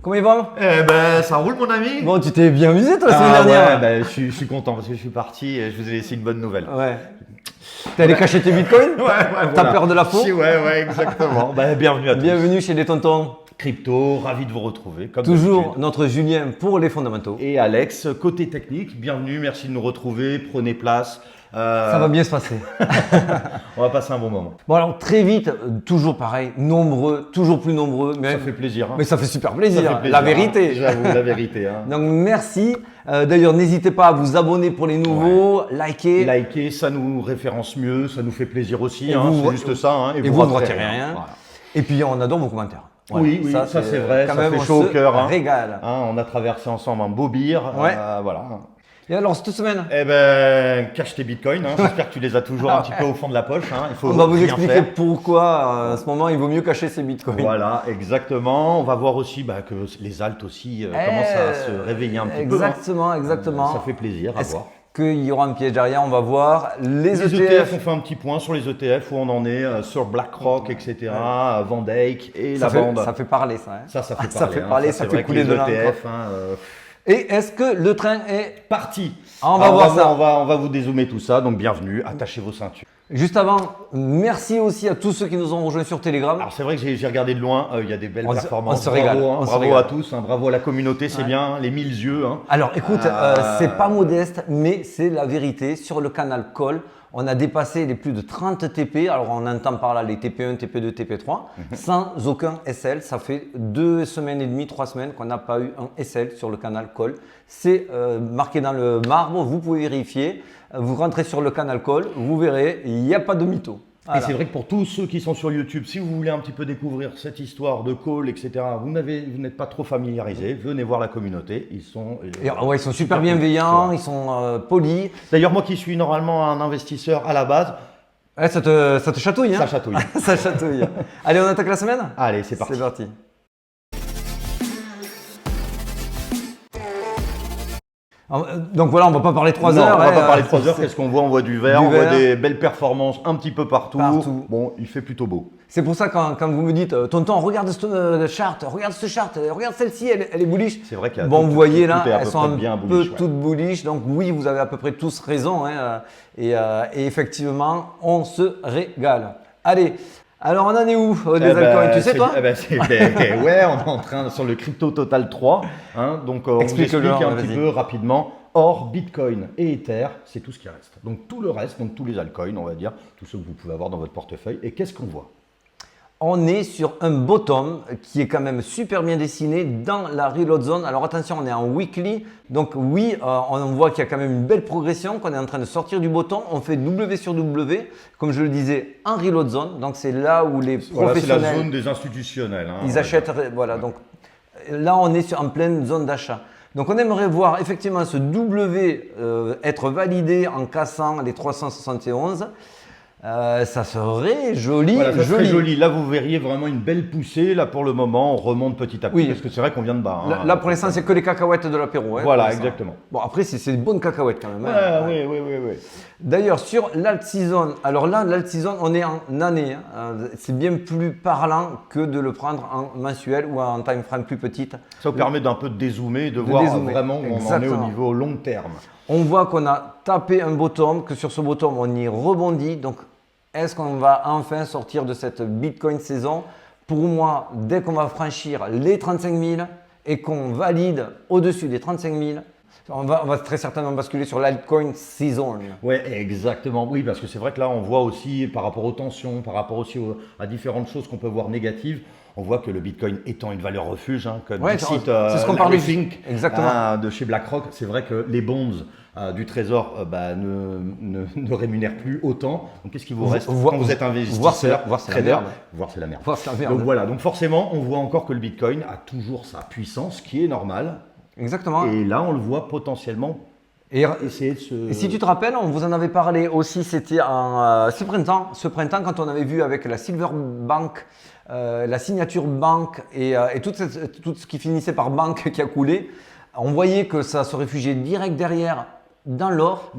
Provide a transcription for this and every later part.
Comment il va? Eh ben, ça roule, mon ami. Bon, tu t'es bien amusé toi la semaine dernière. Ouais, ben, je suis content parce que je suis parti et je vous ai laissé une bonne nouvelle. Ouais. T'es allé cacher tes bitcoins? Ouais, T'as voilà. peur de la faux? Ouais, exactement. Ben, bienvenue à tous. Bienvenue chez les tontons. Crypto, ravi de vous retrouver. Comme Toujours d'habitude. notre Julien pour les fondamentaux. Et Alex, côté technique, bienvenue, merci de nous retrouver. Prenez place. Ça va bien se passer. On va passer un bon moment. Bon alors très vite, toujours pareil, nombreux, toujours plus nombreux. Mais Ça fait plaisir. Hein. Mais ça fait super plaisir, Ça fait plaisir, la vérité. Hein. J'avoue, la vérité. Hein. Donc merci. D'ailleurs, n'hésitez pas à vous abonner pour les nouveaux, liker. Liker, ça nous référence mieux, ça nous fait plaisir aussi. Et Hein. vous, C'est juste ça. Hein. Et vous ne retirez rien. Voilà. Et puis on adore vos commentaires. Voilà. Oui, ça c'est vrai, quand ça même, fait chaud au cœur. Hein. Régale. Hein, on a traversé ensemble un beau beer. Ouais. Voilà. Et alors cette semaine, Eh ben, cache tes bitcoins. Hein. J'espère que tu les as toujours un petit peu au fond de la poche. Hein. Il faut on va vous rien expliquer faire. pourquoi en ce moment il vaut mieux cacher ses bitcoins. Voilà, exactement. On va voir aussi que les alts aussi commencent à se réveiller un petit peu. Hein. Exactement. Ça fait plaisir à voir. Qu'il y aura un piège derrière, on va voir. Les Les ETF. ETF, on fait un petit point sur les ETF, où on en est, sur BlackRock, etc., Van Dyke et la bande. Ça fait parler ça. Hein. Ça fait parler. Ça fait parler, ça c'est fait vrai que couler les de l'encre. ETF, Et est-ce que le train est parti. On va voir ça. On va vous dézoomer tout ça, donc bienvenue, attachez vos ceintures. Juste avant, merci aussi à tous ceux qui nous ont rejoints sur Telegram. Alors c'est vrai que j'ai regardé de loin, il y a des belles On performances. se régale. Bravo, hein, On se bravo régale. à tous, hein, bravo à la communauté, c'est bien, les 1000 yeux. Hein. Alors écoute, c'est pas modeste, mais c'est la vérité. Sur le canal Call, on a dépassé les plus de 30 TP. Alors on entend par là les TP1, TP2, TP3, sans aucun SL. Ça fait 2 semaines et demie, 3 semaines qu'on n'a pas eu un SL sur le canal Call. C'est marqué dans le marbre, vous pouvez vérifier. Vous rentrez sur le canal Call, vous verrez, il n'y a pas de mytho. Voilà. Et c'est vrai que pour tous ceux qui sont sur YouTube, si vous voulez un petit peu découvrir cette histoire de call, etc., vous n'êtes pas trop familiarisé, venez voir la communauté. Ils sont super bienveillants, ils sont polis. D'ailleurs, moi qui suis normalement un investisseur à la base, ça te chatouille, hein? Ça chatouille. Ça chatouille. Allez, on attaque la semaine? Allez, c'est parti. C'est parti. Donc voilà, on va pas parler 3 heures. On va pas parler de 3 heures. Qu'est-ce qu'on voit? On voit du vert, Du on voit vert. des belles performances un petit peu partout. Partout. Bon, il fait plutôt beau. C'est pour ça quand vous me dites, tonton, regarde ce chart, regarde celle-ci, elle est bullish. C'est vrai qu'il y a Bon, tout- vous voyez là, tout est à peu elles sont près un bien peu bullish, ouais. toutes bullish. Donc oui, vous avez à peu près tous raison. Hein, et effectivement, on se régale. Allez, alors on en est où des altcoins? Tu sais toi? Ouais, on est en train sur le Crypto Total 3. Hein, donc on vous Explique-le, explique un vas-y. petit peu rapidement. Or, Bitcoin et Ether, c'est tout ce qui reste. Donc tout le reste, donc tous les altcoins, on va dire, tous ceux que vous pouvez avoir dans votre portefeuille. Et qu'est-ce qu'on voit? On est sur un bottom qui est quand même super bien dessiné dans la reload zone. Alors attention, on est en weekly. Donc oui, on voit qu'il y a quand même une belle progression, qu'on est en train de sortir du bottom. On fait W sur W, comme je le disais, en reload zone. Donc c'est là où les Voilà, c'est professionnels, la zone des institutionnels. Hein, ils achètent. Voilà, donc là on est en pleine zone d'achat. Donc on aimerait voir effectivement ce W être validé en cassant les 371. Ça serait joli, Voilà, ça serait joli. joli. Là, vous verriez vraiment une belle poussée. Là, pour le moment, on remonte petit à petit. Oui. Parce que c'est vrai qu'on vient de bas. Hein. Là, pour l'instant, c'est que les cacahuètes de l'apéro. Hein, Voilà, pour l'instant. exactement. Bon, après, c'est des bonnes cacahuètes quand même. Ouais, hein. oui. D'ailleurs, sur l'alt season, alors là, l'alt season, on est en année. Hein. C'est bien plus parlant que de le prendre en mensuel ou en time frame plus petite. Ça vous permet d'un peu de dézoomer, de voir dézoomer. vraiment où on en est Exactement. au niveau long terme. On voit qu'on a tapé un bottom, que sur ce bottom, on y rebondit. Donc, est-ce qu'on va enfin sortir de cette Bitcoin saison? Pour moi, dès qu'on va franchir les 35 000 et qu'on valide au-dessus des 35 000, on va très certainement basculer sur l'altcoin season. Oui, exactement. Oui, parce que c'est vrai que là, on voit aussi par rapport aux tensions, par rapport aussi à différentes choses qu'on peut voir négatives, on voit que le Bitcoin étant une valeur refuge, hein, comme Ouais, cite c'est ce qu'on parlait. Think, Exactement. de chez BlackRock, c'est vrai que les bonds du Trésor ne rémunèrent plus autant. Donc qu'est-ce qui vous reste quand vous êtes investisseur, voir c'est la trader? merde. Voir c'est la merde. Voir c'est la merde. Donc voilà, donc forcément, on voit encore que le Bitcoin a toujours sa puissance, qui est normale. Exactement. Et là, on le voit potentiellement Et essayer de se... Et si tu te rappelles, on vous en avait parlé aussi, c'était ce printemps, quand on avait vu avec la Silver Bank, la signature banque et tout ce qui finissait par banque qui a coulé, on voyait que ça se réfugiait direct derrière dans l'or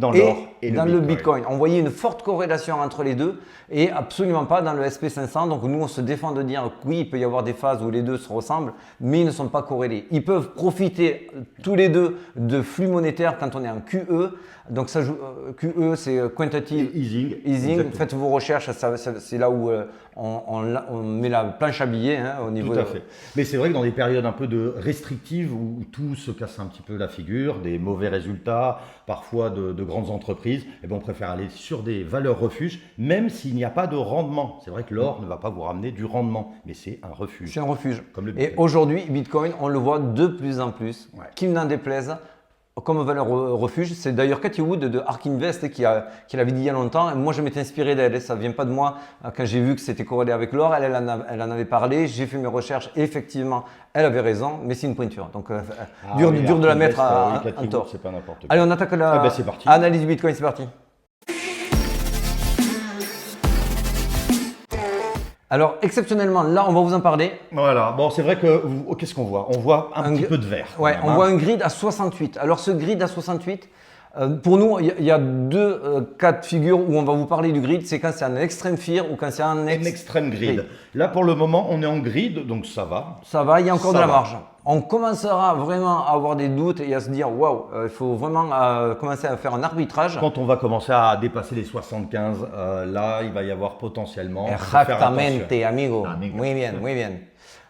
et dans le Bitcoin. On voyait une forte corrélation entre les deux et absolument pas dans le SP500. Donc nous, on se défend de dire que oui, il peut y avoir des phases où les deux se ressemblent, mais ils ne sont pas corrélés. Ils peuvent profiter tous les deux de flux monétaires quand on est en QE. Donc ça joue, QE, c'est Quantitative Easing. Faites vos recherches, c'est là où on met la planche à billets au niveau. Tout à fait. Mais c'est vrai que dans des périodes un peu de restrictives où tout se casse un petit peu la figure, des mauvais résultats, parfois de grandes entreprises, eh bien on préfère aller sur des valeurs refuges, même s'il n'y a pas de rendement. C'est vrai que l'or ne va pas vous ramener du rendement, mais c'est un refuge. C'est un refuge. Comme le Et Bitcoin. aujourd'hui, Bitcoin, on le voit de plus en plus, qu'il n'en déplaise, comme valeur refuge. C'est d'ailleurs Cathy Wood de Ark Invest qui l'avait dit il y a longtemps. Et moi, je m'étais inspiré d'elle. Ça ne vient pas de moi. Quand j'ai vu que c'était corrélé avec l'or, elle en avait parlé. J'ai fait mes recherches. Et effectivement, elle avait raison, mais c'est une pointure. Donc, dur de la mettre en tort. C'est pas n'importe quoi. Allez, on attaque la c'est parti. analyse du Bitcoin. C'est parti. Alors, exceptionnellement, là, on va vous en parler. Voilà, bon, c'est vrai que qu'est-ce qu'on voit? On voit un petit peu de vert. Ouais, on voit un grid à 68. Alors, ce grid à 68, pour nous, il y a deux cas de figure où on va vous parler du grid. C'est quand c'est un extrême fear ou quand c'est un extrême grid. Là, pour le moment, on est en grid, donc ça va. Ça va, il y a encore Ça de la va. marge. On commencera vraiment à avoir des doutes et à se dire waouh, il faut vraiment commencer à faire un arbitrage. Quand on va commencer à dépasser les 75, là, il va y avoir potentiellement. faut faire Exactamente, attention. amigo. Amigo. Muy bien, muy bien.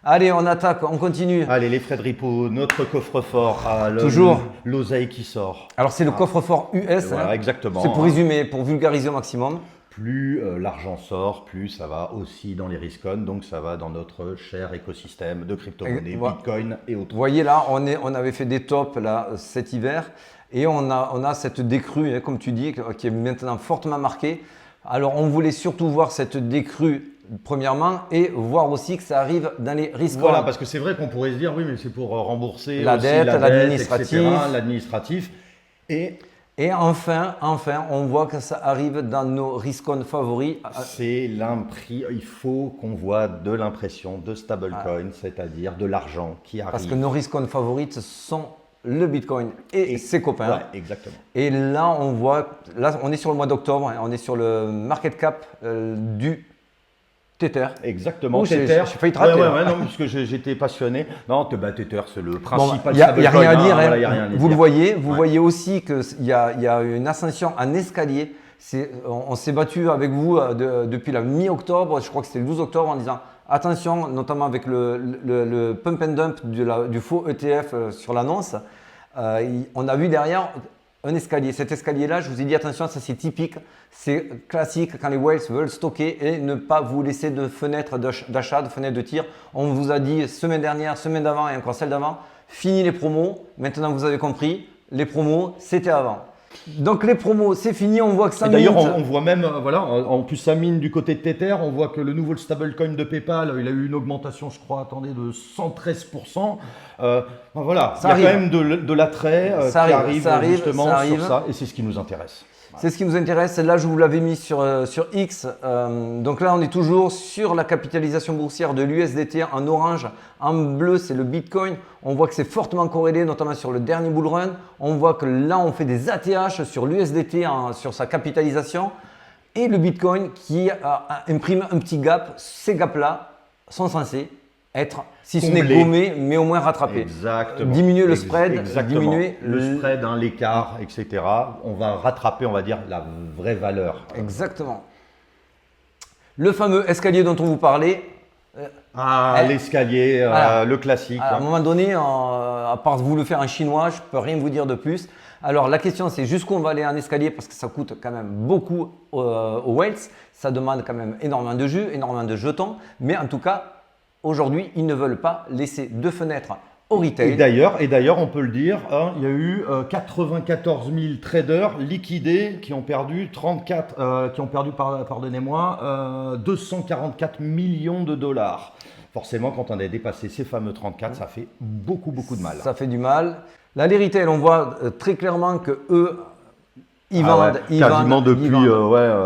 Allez, on attaque, on continue. Allez, les frais de repo, notre coffre-fort, Toujours. L'oseille qui sort. Alors, c'est le coffre-fort US. Voilà, exactement. C'est pour résumer, pour vulgariser au maximum. Plus l'argent sort, plus ça va aussi dans les riscons, donc ça va dans notre cher écosystème de crypto-monnaies, Voilà. Bitcoin et autres. Vous voyez là, on avait fait des tops là, cet hiver et on a cette décrue, comme tu dis, qui est maintenant fortement marquée. Alors, on voulait surtout voir cette décrue premièrement et voir aussi que ça arrive dans les risques. Voilà, parce que c'est vrai qu'on pourrait se dire, oui, mais c'est pour rembourser La aussi dette, la l'administratif. etc., l'administratif. Et enfin, on voit que ça arrive dans nos riscons favoris. C'est il faut qu'on voit de l'impression de stablecoin, c'est-à-dire de l'argent qui arrive. Parce que nos riscons favoris ce sont le Bitcoin et ses copains. Ouais, exactement. Et là, on est sur le mois d'octobre, on est sur le market cap du Tether. Exactement. Oh, j'ai Tether. failli te rater. Ouais, non, parce que j'étais passionné. Non, Tether, c'est le principal Il n'y a rien à dire. Voilà, y a rien à Vous dire. le voyez, vous voyez aussi qu'il y a une ascension en escalier. On s'est battu avec vous depuis la mi-octobre, je crois que c'était le 12 octobre, en disant attention, notamment avec le pump and dump du faux ETF sur l'annonce. On a vu derrière un escalier. Cet escalier-là, je vous ai dit attention, ça c'est typique, c'est classique quand les whales veulent stocker et ne pas vous laisser de fenêtre d'achat, de fenêtre de tir. On vous a dit semaine dernière, semaine d'avant et encore celle d'avant, fini les promos. Maintenant vous avez compris, les promos c'était avant. Donc les promos, c'est fini, on voit que ça D'ailleurs, on voit même, voilà, en plus ça mine du côté de Tether, on voit que le nouveau stablecoin de PayPal, il a eu une augmentation, je crois, attendez, de 113%. Voilà, il y a quand même de l'attrait qui arrive justement sur ça, et c'est ce qui nous intéresse. C'est ce qui nous intéresse. Là, je vous l'avais mis sur X. Donc là, on est toujours sur la capitalisation boursière de l'USDT en orange. En bleu, c'est le Bitcoin. On voit que c'est fortement corrélé, notamment sur le dernier bull run. On voit que là, on fait des ATH sur l'USDT, sur sa capitalisation. Et le Bitcoin qui imprime un petit gap. Ces gaps-là sont censés être, si ce n'est gommé, mais au moins rattrapé. Exactement. Diminuer le spread, diminuer le spread, l'écart, etc. On va rattraper, on va dire, la vraie valeur. Exactement. Le fameux escalier dont on vous parlait. L'escalier, voilà. Le classique. À un moment donné, à part vous le faire en chinois, je ne peux rien vous dire de plus. Alors la question c'est jusqu'où on va aller en escalier parce que ça coûte quand même beaucoup aux whales. Ça demande quand même énormément de jus, énormément de jetons. Mais en tout cas, aujourd'hui, ils ne veulent pas laisser de fenêtres au retail. Et d'ailleurs, on peut le dire, il y a eu 94 000 traders liquidés qui ont perdu pardonnez-moi, 244 millions de dollars. Forcément, quand on a dépassé ces fameux 34, ça fait beaucoup de mal. Ça fait du mal. Là, les retail, on voit très clairement que eux, ils vendent. Quasiment depuis.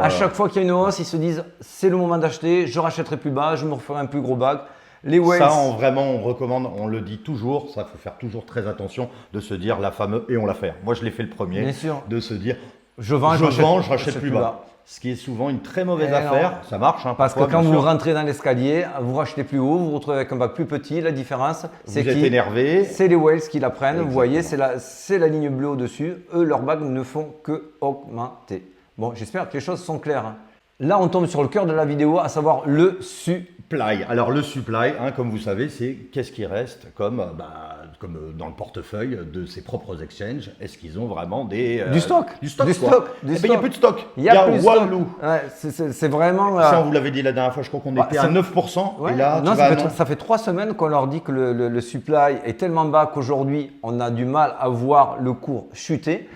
À chaque fois qu'il y a une hausse, ils se disent c'est le moment d'acheter, je rachèterai plus bas, je me referai un plus gros bag. Les Wales. Ça, vraiment, on recommande, on le dit toujours, ça faut faire toujours très attention de se dire la fameuse, et on l'a fait. Moi, je l'ai fait le premier, Bien sûr. de se dire Je vends, je rachète plus bas. Ce qui est souvent une très mauvaise affaire, ça marche. Parce que parfois, quand bien vous sûr. rentrez dans l'escalier, vous rachetez plus haut, vous vous retrouvez avec un bac plus petit. La différence, c'est Vous êtes énervé. C'est les Wales qui la prennent. Exactement. Vous voyez, c'est la ligne bleue au-dessus. Eux, leurs bacs ne font que augmenter. Bon, j'espère que les choses sont claires. Là, on tombe sur le cœur de la vidéo, à savoir le Supply. Alors le supply, comme vous savez, c'est qu'est-ce qui reste comme dans le portefeuille de ses propres exchanges. Est-ce qu'ils ont vraiment du stock. Du stock. Du quoi. stock. Eh ben, il n'y a plus de stock. Il y a plus de stock. Walou. Ouais, c'est vraiment. Ça, on vous l'avait dit la dernière fois, je crois qu'on était à 9%. Ouais. Et là, Non, ça fait 3 semaines qu'on leur dit que le supply est tellement bas qu'aujourd'hui, on a du mal à voir le cours chuter.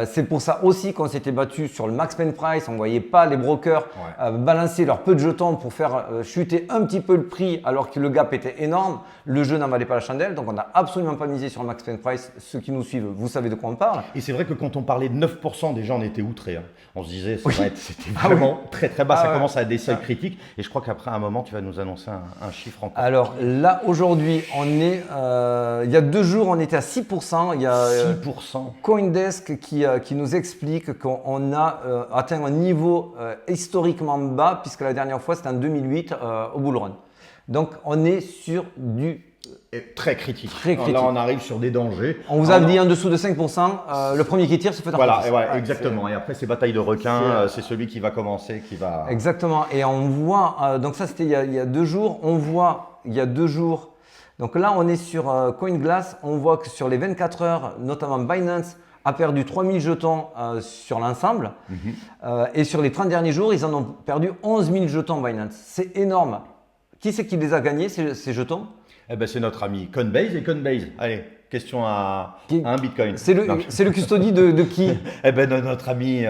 C'est pour ça aussi qu'on s'était battu sur le max pen price. On ne voyait pas les brokers balancer leurs peu de jetons pour faire chuter un petit peu le prix alors que le gap était énorme. Le jeu n'en valait pas la chandelle. Donc, on n'a absolument pas misé sur le max pen price. Ceux qui nous suivent, vous savez de quoi on parle. Et c'est vrai que quand on parlait de 9%, déjà on était outrés. On se disait, c'était vraiment très très bas. Ça commence à des seuils critiques. Et je crois qu'après un moment, tu vas nous annoncer un chiffre encore. Alors là, aujourd'hui, on est. Il y a 2 jours, on était à 6%. Il y a 6%. Coindesk qui nous explique qu'on a atteint un niveau historiquement bas, puisque la dernière fois, c'était en 2008 au bull run. Donc, on est sur du très critique. Très critique. Là, on arrive sur des dangers. On vous a dit en dessous de 5%, le premier qui tire se fait Voilà, exactement. Et après, c'est bataille de requins, c'est celui qui va commencer, qui va… Exactement. Et on voit, donc ça c'était il y a 2 jours, on voit il y a 2 jours, donc là on est sur CoinGlass, on voit que sur les 24 heures, notamment Binance a perdu 3000 jetons sur l'ensemble. Et sur les 30 derniers jours, ils en ont perdu 11 000 jetons Binance. C'est énorme. Qui c'est qui les a gagnés, ces jetons? Eh ben, c'est notre ami Coinbase et Coinbase. Allez, question à un Bitcoin. C'est le custody de qui? Eh ben, notre ami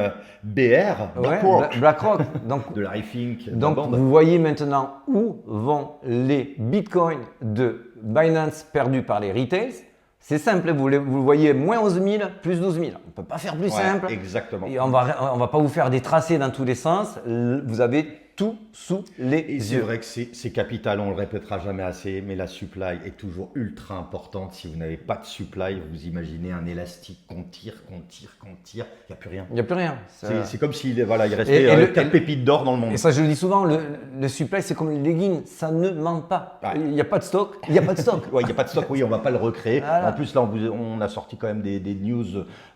BR, BlackRock. BlackRock. Donc, de Larry Fink. Donc, vous voyez maintenant où vont les Bitcoins de Binance perdus par les retails. C'est simple, vous le voyez, moins 11 000, plus 12 000. On ne peut pas faire plus simple. Exactement. Et on va pas vous faire des tracés dans tous les sens. Vous avez tout sous les yeux. C'est vrai que c'est capital, on le répétera jamais assez, mais la supply est toujours ultra importante. Si vous n'avez pas de supply, vous imaginez un élastique qu'on tire, il n'y a plus rien. Il n'y a plus rien. C'est comme s'il il restait 4 pépites d'or dans le monde. Et ça, je le dis souvent, le supply, c'est comme les leggings, ça ne ment pas. Ouais. Il n'y a pas de stock, il n'y a pas de stock. Il n'y a pas de stock, oui, on ne va pas le recréer. Voilà. En plus, là, on a sorti quand même des news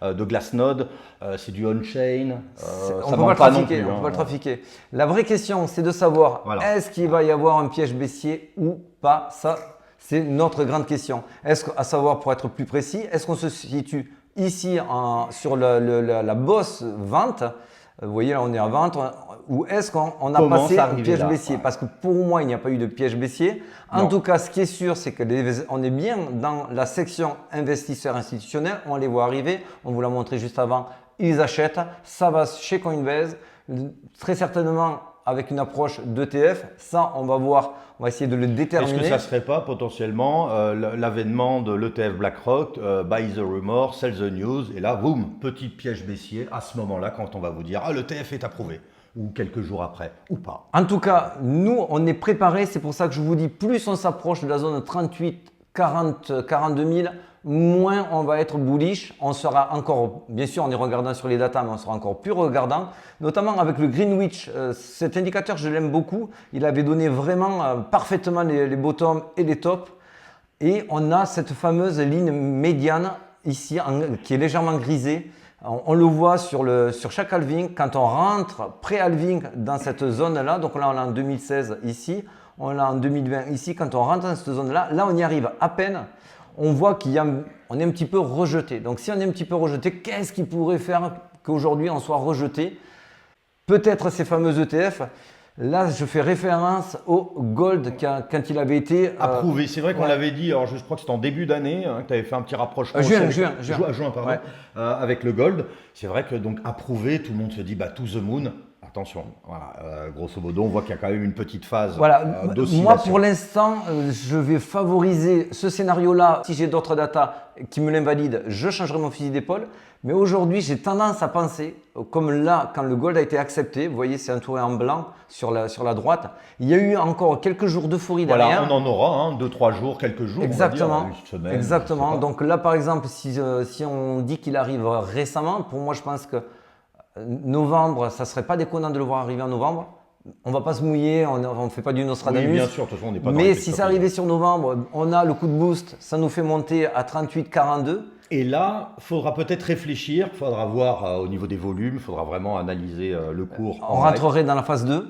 de Glassnode, c'est du on-chain. On ne peut pas le trafiquer. La vraie question, c'est de savoir, est-ce qu'il va y avoir un piège baissier ou pas? Ça, c'est notre grande question. À savoir, pour être plus précis, est-ce qu'on se situe ici sur la bosse vente? Vous voyez, là, on est à vente. Ou est-ce qu'on a passé un piège baissier? Parce que pour moi, il n'y a pas eu de piège baissier. En tout cas, ce qui est sûr, c'est qu'on est bien dans la section investisseurs institutionnels. On les voit arriver. On vous l'a montré juste avant. Ils achètent. Ça va chez Coinbase. Très certainement avec une approche d'ETF. Ça, on va voir. On va essayer de le déterminer. Est-ce que ça ne serait pas potentiellement l'avènement de l'ETF BlackRock, buy the rumor, sell the news, et là, boum, petit piège baissier à ce moment-là, quand on va vous dire « Ah, l'ETF est approuvé » ou quelques jours après, ou pas. En tout cas, nous, on est préparés. C'est pour ça que je vous dis, plus on s'approche de la zone 38, 40, 42 000, moins on va être bullish. On sera encore, bien sûr, on est regardant sur les datas, mais on sera encore plus regardant, notamment avec le Greenwich. Cet indicateur, je l'aime beaucoup. Il avait donné vraiment parfaitement les bottoms et les tops. Et on a cette fameuse ligne médiane ici, qui est légèrement grisée. On le voit sur chaque halving. Quand on rentre pré-halving dans cette zone-là, donc là on est en 2016 ici, on est en 2020 ici, quand on rentre dans cette zone-là, là on y arrive à peine. On voit qu'on est un petit peu rejeté. Donc si on est un petit peu rejeté, qu'est-ce qui pourrait faire qu'aujourd'hui on soit rejeté? Peut-être ces fameux ETF. Là, je fais référence au gold quand il avait été approuvé. C'est vrai qu'on l'avait dit, alors je crois que c'était en début d'année, que tu avais fait un petit rapprochement. Juin, pardon, avec le gold. C'est vrai que donc approuvé, tout le monde se dit to the moon. Attention, voilà, grosso modo, on voit qu'il y a quand même une petite phase Voilà, d'oscillation. moi pour l'instant, je vais favoriser ce scénario-là. Si j'ai d'autres datas qui me l'invalident, je changerai mon fusil d'épaule. Mais aujourd'hui, j'ai tendance à penser, comme là, quand le gold a été accepté, vous voyez, c'est entouré en blanc sur la droite, il y a eu encore quelques jours d'euphorie derrière. Voilà, on en aura 2-3 jours, quelques jours, Exactement, on va dire, une semaine. exactement. Donc là, par exemple, si on dit qu'il arrive récemment, pour moi, je pense que novembre, ça serait pas déconnant de le voir arriver en novembre. On va pas se mouiller, on ne fait pas du Nostradamus. Oui, bien sûr, de toute façon, on n'est pas dans Mais les si technologies. c'est arrivé sur novembre, on a le coup de boost, ça nous fait monter à 38,42. Et là, il faudra peut-être réfléchir, il faudra voir au niveau des volumes, il faudra vraiment analyser le cours. On rentrerait dans la phase 2.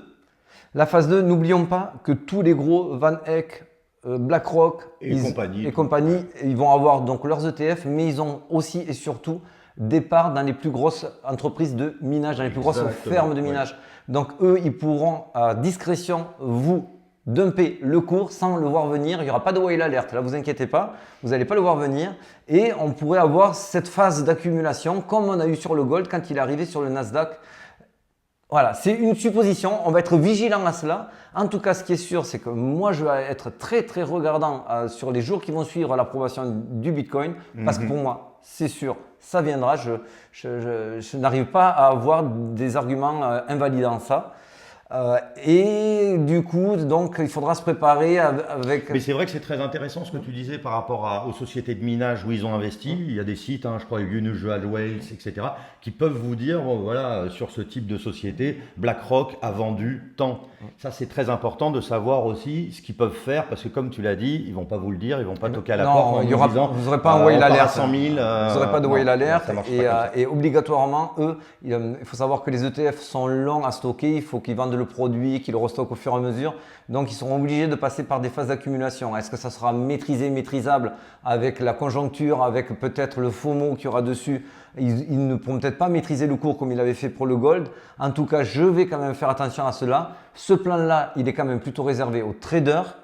La phase 2, n'oublions pas que tous les gros Van Eck, BlackRock Et compagnie, ils vont avoir donc leurs ETF, mais ils ont aussi et surtout des parts dans les plus grosses entreprises de minage, dans les plus grosses Exactement, fermes de minage. Donc eux, ils pourront à discrétion vous dumper le cours sans le voir venir. Il n'y aura pas de whale alert, là vous inquiétez pas, vous n'allez pas le voir venir. Et on pourrait avoir cette phase d'accumulation comme on a eu sur le gold quand il est arrivé sur le Nasdaq. Voilà, c'est une supposition, on va être vigilant à cela. En tout cas, ce qui est sûr, c'est que moi, je vais être très très regardant sur les jours qui vont suivre l'approbation du Bitcoin, parce que pour moi, c'est sûr, ça viendra. Je n'arrive pas à avoir des arguments invalidant ça. Et du coup, donc, il faudra se préparer avec… Mais c'est vrai que c'est très intéressant ce que tu disais par rapport aux sociétés de minage où ils ont investi. Il y a des sites, je crois, Unusual Whales, etc., qui peuvent vous dire, bon, voilà, sur ce type de société, BlackRock a vendu tant. Ça, c'est très important de savoir aussi ce qu'ils peuvent faire, parce que comme tu l'as dit, ils vont pas vous le dire, ils vont pas toquer à la porte en vous disant, vous n'aurez pas un whale alert. 100 000, vous n'aurez pas de whale alert. ça marche pas comme ça. Et obligatoirement, eux, il faut savoir que les ETF sont longs à stocker. Il faut qu'ils vendent le produit, qu'ils le restockent au fur et à mesure. Donc, ils seront obligés de passer par des phases d'accumulation. Est-ce que ça sera maîtrisable avec la conjoncture, avec peut-être le FOMO qu'il y aura dessus? Ils ne pourront peut-être pas maîtriser le cours comme il avait fait pour le gold. En tout cas, je vais quand même faire attention à cela. Ce plan-là, il est quand même plutôt réservé aux traders.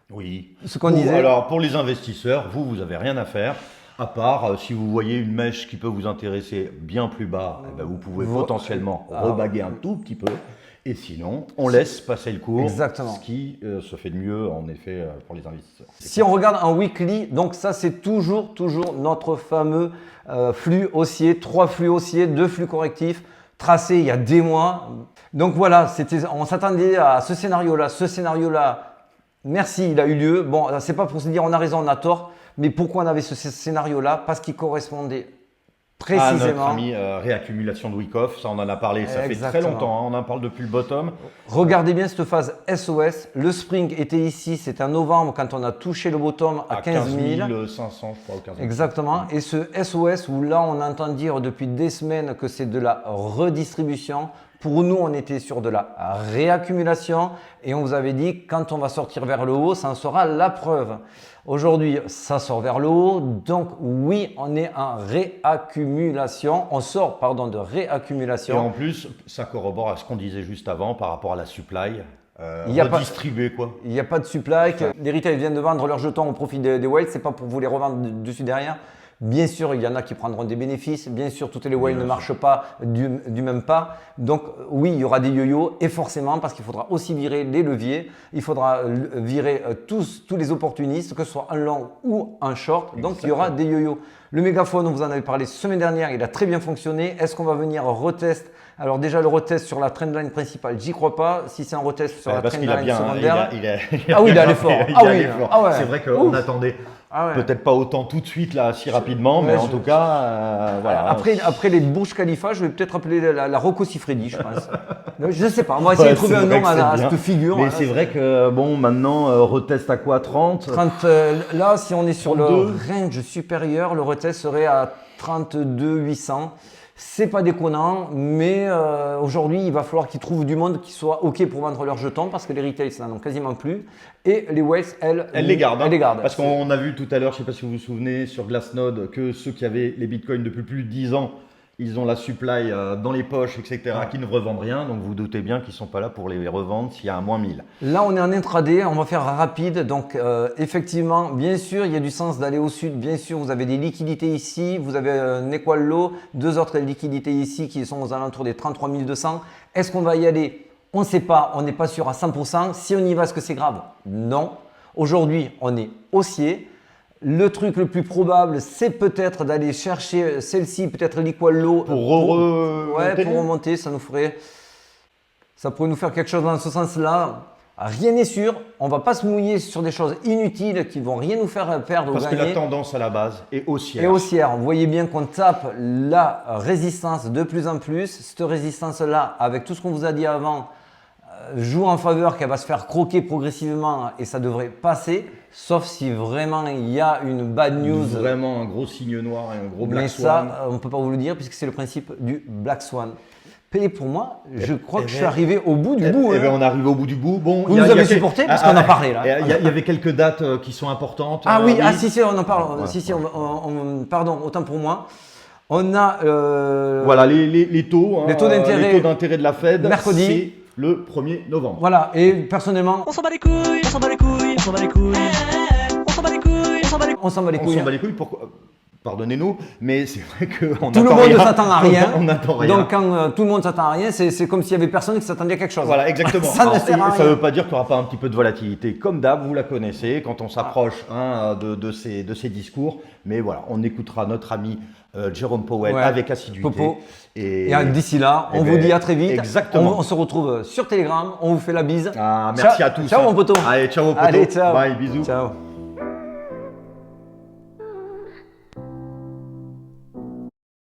Oui. Ce qu'on disait. Alors, pour les investisseurs, vous n'avez rien à faire. À part, si vous voyez une mèche qui peut vous intéresser bien plus bas, vous pouvez potentiellement rebaguer un tout petit peu. Et sinon, on laisse passer le cours. Exactement. Ce qui se fait de mieux, en effet, pour les investisseurs. Si on regarde en weekly, donc ça, c'est toujours notre fameux flux haussier, 3 flux haussiers, 2 flux correctifs, tracés il y a des mois. Donc voilà, on s'attendait à ce scénario-là. Ce scénario-là, merci, il a eu lieu. Bon, c'est pas pour se dire on a raison, on a tort. Mais pourquoi on avait ce scénario-là? Parce qu'il correspondait précisément. Notre ami réaccumulation de Wyckoff, ça on en a parlé, ça fait très longtemps, on en parle depuis le bottom. Regardez bien cette phase SOS. Le spring était ici, c'était en novembre quand on a touché le bottom à 15 500, je crois, ou 15 000. Exactement. Et ce SOS où là on entend dire depuis des semaines que c'est de la redistribution. Pour nous, on était sur de la réaccumulation et on vous avait dit quand on va sortir vers le haut, ça en sera la preuve. Aujourd'hui, ça sort vers le haut, donc oui, on est en réaccumulation. On sort, de réaccumulation. Et en plus, ça corrobore à ce qu'on disait juste avant par rapport à la supply. Redistribuer quoi. Il n'y a pas de supply. Les retail viennent de vendre leurs jetons au profit des whales, c'est pas pour vous les revendre dessus derrière. Bien sûr, il y en a qui prendront des bénéfices. Bien sûr, toutes les whales ne marchent pas du même pas. Donc oui, il y aura des yo-yo et forcément parce qu'il faudra aussi virer les leviers. Il faudra virer tous les opportunistes, que ce soit un long ou un short. Donc il y aura des yo-yo. Le mégaphone, on vous en avait parlé semaine dernière, il a très bien fonctionné. Est-ce qu'on va venir retest? Alors déjà le retest sur la trendline principale, j'y crois pas. Si c'est un retest sur la trendline secondaire, il est allé fort. C'est vrai qu'on attendait peut-être pas autant tout de suite là, si rapidement, mais en tout cas, voilà. Après les Burj Khalifa, je vais peut-être appeler la Rocco Siffredi, je pense. Je ne sais pas, on va essayer de trouver un nom à cette figure. Mais c'est vrai que bon, maintenant retest à quoi, 30 là, si on est sur le range supérieur, le retest serait à 32 800. C'est pas déconnant, mais aujourd'hui, il va falloir qu'ils trouvent du monde qui soit OK pour vendre leurs jetons parce que les retails, ça n'en ont quasiment plus. Et les whales, elles les gardent. Elles les gardent. Parce qu'on a vu tout à l'heure, je ne sais pas si vous vous souvenez, sur Glassnode, que ceux qui avaient les bitcoins depuis plus de 10 ans, ils ont la supply dans les poches, etc., qui ne revendent rien. Donc vous doutez bien qu'ils ne sont pas là pour les revendre s'il y a un moins 1000. Là, on est en intraday, on va faire rapide. Donc, effectivement, bien sûr, il y a du sens d'aller au sud. Bien sûr, vous avez des liquidités ici. Vous avez un Equal Low, 2 autres liquidités ici qui sont aux alentours des 33 200. Est-ce qu'on va y aller? On ne sait pas, on n'est pas sûr à 100%. Si on y va, est-ce que c'est grave? Non. Aujourd'hui, on est haussier. Le truc le plus probable, c'est peut-être d'aller chercher celle-ci, peut-être l'Equal Low. Pour remonter, ça pourrait nous faire quelque chose dans ce sens-là. Rien n'est sûr, on ne va pas se mouiller sur des choses inutiles qui ne vont rien nous faire perdre Parce ou que gagner. la tendance à la base est haussière. Et haussière, vous voyez bien qu'on tape la résistance de plus en plus. Cette résistance-là, avec tout ce qu'on vous a dit avant, joue en faveur qu'elle va se faire croquer progressivement et ça devrait passer, sauf si vraiment il y a une bad news. Vraiment un gros signe noir et un gros Black Mais Swan. ça, on ne peut pas vous le dire puisque c'est le principe du Black Swan. Et pour moi, je crois que je suis arrivé au bout du bout. Eh ben, on arrive au bout du bout. Bon, vous nous avez supporté parce qu'on a parlé là. Il y avait quelques dates qui sont importantes. Ah oui, si, on en parle. Si, pardon, autant pour moi. On a voilà les taux. Les taux d'intérêt. Les taux d'intérêt de la Fed. Mercredi. C'est le 1er novembre. Voilà, et personnellement, On s'en bat les couilles, on s'en bat les couilles, on s'en bat les couilles. On s'en bat les couilles, on s'en bat les couilles. on s'en bat les On couilles. s'en bat les couilles. Pourquoi? Pardonnez-nous, mais c'est vrai qu'on Tout le monde ne s'attend à rien. On n'attend rien. Donc quand tout le monde s'attend à rien, c'est comme s'il y avait personne qui s'attendait à quelque chose. Voilà, exactement. Ça ne Alors, sert à ça ne rien. veut pas dire qu'il n'y aura pas un petit peu de volatilité. Comme d'hab, vous la connaissez, quand on s'approche de ces discours. Mais voilà, on écoutera notre ami Jérôme Powell Ouais, avec assiduité. Popo. Et Et d'ici là, on Eh vous ben, dit à très vite. exactement. On se retrouve sur Telegram. On vous fait la bise. merci Ciao. à tous. Ciao mon poteau. Allez, ciao mon poteau. Allez, ciao. Bye, bisous. Ciao.